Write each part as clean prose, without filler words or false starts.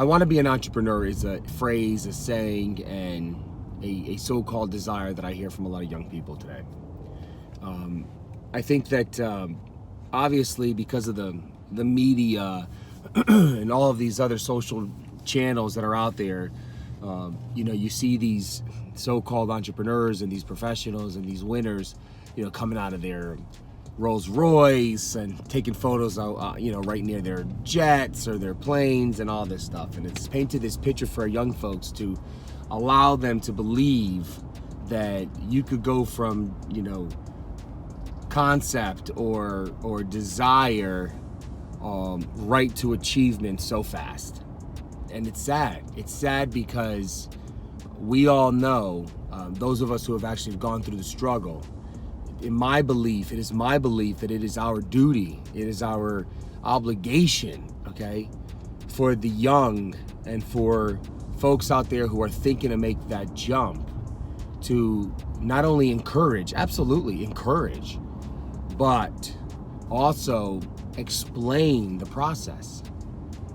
I want to be an entrepreneur is a phrase, a saying, and a so-called desire that I hear from a lot of young people today. I think that obviously because of the media and all of these other social channels that are out there, you see these so-called entrepreneurs and these professionals and these winners, coming out of their Rolls Royce and taking photos, right near their jets or their planes and all this stuff. And it's painted this picture for young folks to allow them to believe that you could go from, concept or desire right to achievement so fast. And it's sad. It's sad because we all know, those of us who have actually gone through the struggle, it is my belief that it is our duty, it is our obligation, okay, for the young and for folks out there who are thinking to make that jump to not only absolutely encourage, but also explain the process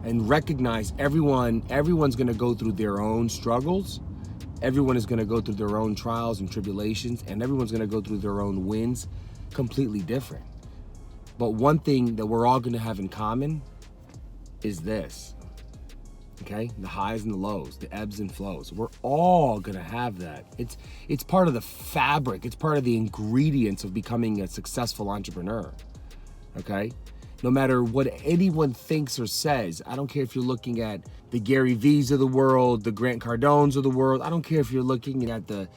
and recognize everyone's going to go through their own struggles. Everyone is going to go through their own trials and tribulations, and everyone's going to go through their own wins, completely different. But one thing that we're all going to have in common is this, okay? The highs and the lows, the ebbs and flows. We're all going to have that. It's part of the fabric. It's part of the ingredients of becoming a successful entrepreneur, okay? No matter what anyone thinks or says, I don't care if you're looking at the Gary V's of the world, the Grant Cardones of the world. I don't care if you're looking at the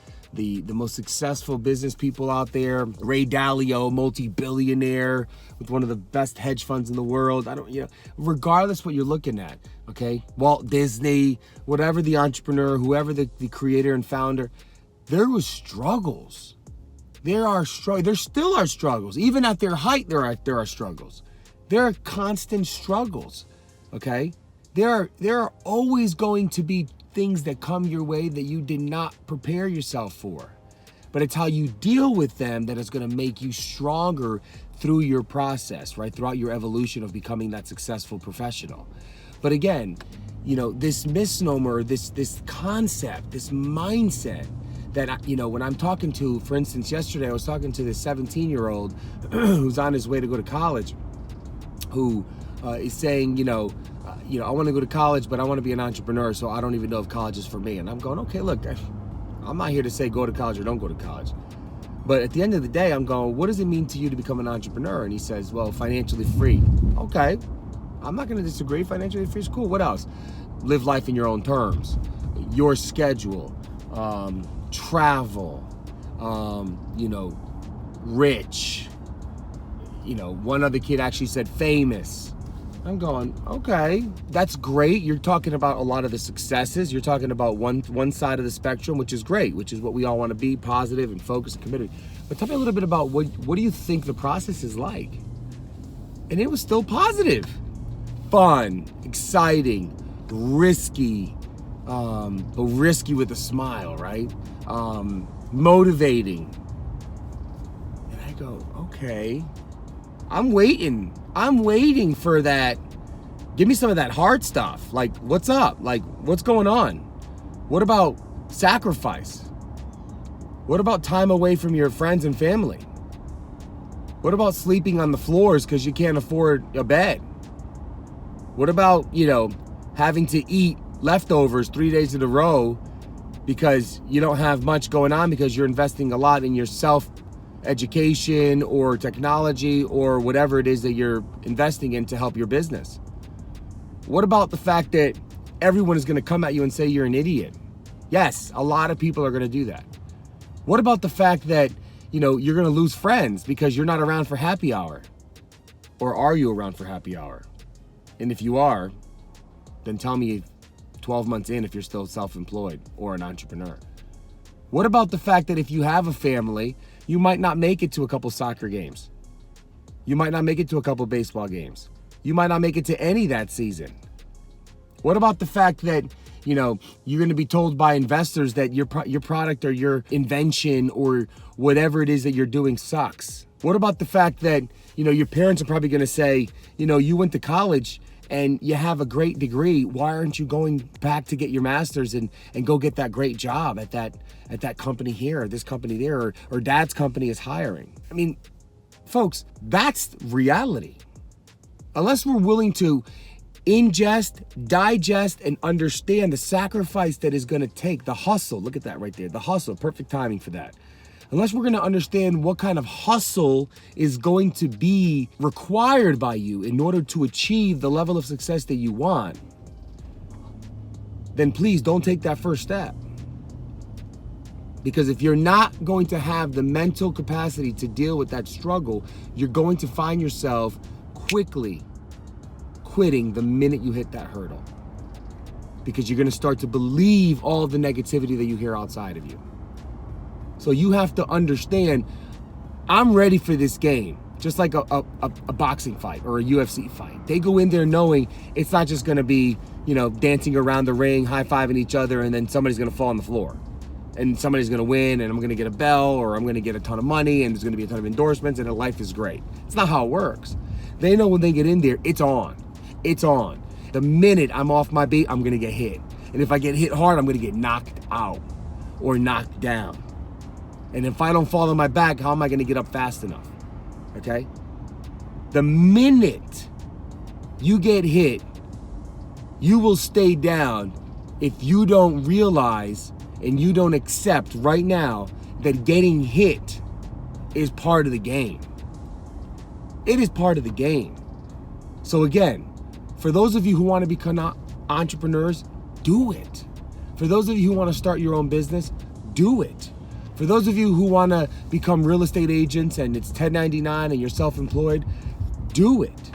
most successful business people out there, Ray Dalio, multi-billionaire with one of the best hedge funds in the world. Regardless what you're looking at, okay? Walt Disney, whatever the entrepreneur, whoever the creator and founder, there was struggles. There still are struggles. Even at their height, there are struggles. There are constant struggles, okay? There are always going to be things that come your way that you did not prepare yourself for. But it's how you deal with them that is going to make you stronger through your process, right? Throughout your evolution of becoming that successful professional. But again, this misnomer, this concept, this mindset that, when I'm talking to, for instance, yesterday I was talking to this 17-year-old who's on his way to go to college, who is saying, I want to go to college, but I want to be an entrepreneur, so I don't even know if college is for me. And I'm going, okay, look, I'm not here to say go to college or don't go to college. But at the end of the day, I'm going, what does it mean to you to become an entrepreneur? And he says, well, financially free. Okay, I'm not going to disagree. Financially free is cool. What else? Live life in your own terms, your schedule, travel, rich. One other kid actually said famous. I'm going, okay, that's great. You're talking about a lot of the successes. You're talking about one side of the spectrum, which is great, which is what we all want to be, positive and focused and committed. But tell me a little bit about what do you think the process is like? And it was still positive. Fun, exciting, risky, but risky with a smile, right? Motivating. And I go, okay. I'm waiting for that. Give me some of that hard stuff. Like, what's up? Like, what's going on? What about sacrifice? What about time away from your friends and family? What about sleeping on the floors because you can't afford a bed? What about, having to eat leftovers 3 days in a row because you don't have much going on because you're investing a lot in yourself education or technology or whatever it is that you're investing in to help your business? What about the fact that everyone is going to come at you and say you're an idiot? Yes, a lot of people are going to do that. What about the fact that, you're going to lose friends because you're not around for happy hour? Or are you around for happy hour? And if you are, then tell me 12 months in if you're still self-employed or an entrepreneur. What about the fact that if you have a family, you might not make it to a couple soccer games. You might not make it to a couple baseball games. You might not make it to any that season. What about the fact that, you're going to be told by investors that your product or your invention or whatever it is that you're doing sucks? What about the fact that, your parents are probably going to say, you went to college and you have a great degree, why aren't you going back to get your master's and go get that great job at that company here, or this company there, or dad's company is hiring? I mean, folks, that's reality. Unless we're willing to ingest, digest, and understand the sacrifice that is going to take, the hustle, look at that right there, the hustle, perfect timing for that. Unless we're going to understand what kind of hustle is going to be required by you in order to achieve the level of success that you want, then please don't take that first step. Because if you're not going to have the mental capacity to deal with that struggle, you're going to find yourself quickly quitting the minute you hit that hurdle. Because you're going to start to believe all the negativity that you hear outside of you. So you have to understand, I'm ready for this game. Just like a boxing fight or a UFC fight. They go in there knowing it's not just going to be, dancing around the ring, high-fiving each other, and then somebody's going to fall on the floor. And somebody's going to win, and I'm going to get a bell, or I'm going to get a ton of money, and there's going to be a ton of endorsements, and their life is great. It's not how it works. They know when they get in there, it's on. It's on. The minute I'm off my beat, I'm going to get hit. And if I get hit hard, I'm going to get knocked out or knocked down. And if I don't fall on my back, how am I going to get up fast enough? Okay? The minute you get hit, you will stay down if you don't realize and you don't accept right now that getting hit is part of the game. It is part of the game. So again, for those of you who want to become entrepreneurs, do it. For those of you who want to start your own business, do it. For those of you who want to become real estate agents and it's 1099 and you're self-employed, do it.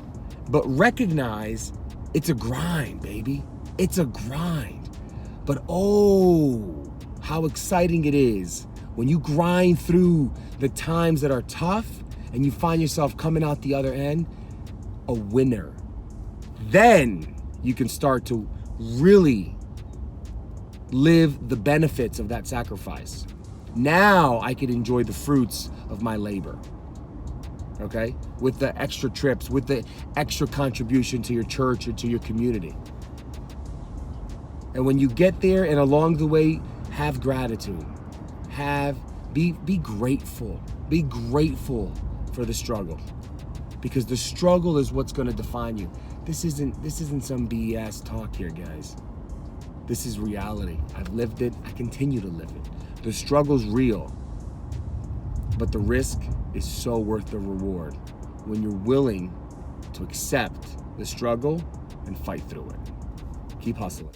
But recognize it's a grind, baby. It's a grind. But oh, how exciting it is when you grind through the times that are tough and you find yourself coming out the other end a winner. Then you can start to really live the benefits of that sacrifice. Now I can enjoy the fruits of my labor, okay? With the extra trips, with the extra contribution to your church or to your community. And when you get there and along the way, have gratitude. Be grateful. Be grateful for the struggle. Because the struggle is what's going to define you. This isn't some BS talk here, guys. This is reality. I've lived it. I continue to live it. The struggle's real, but the risk is so worth the reward when you're willing to accept the struggle and fight through it. Keep hustling.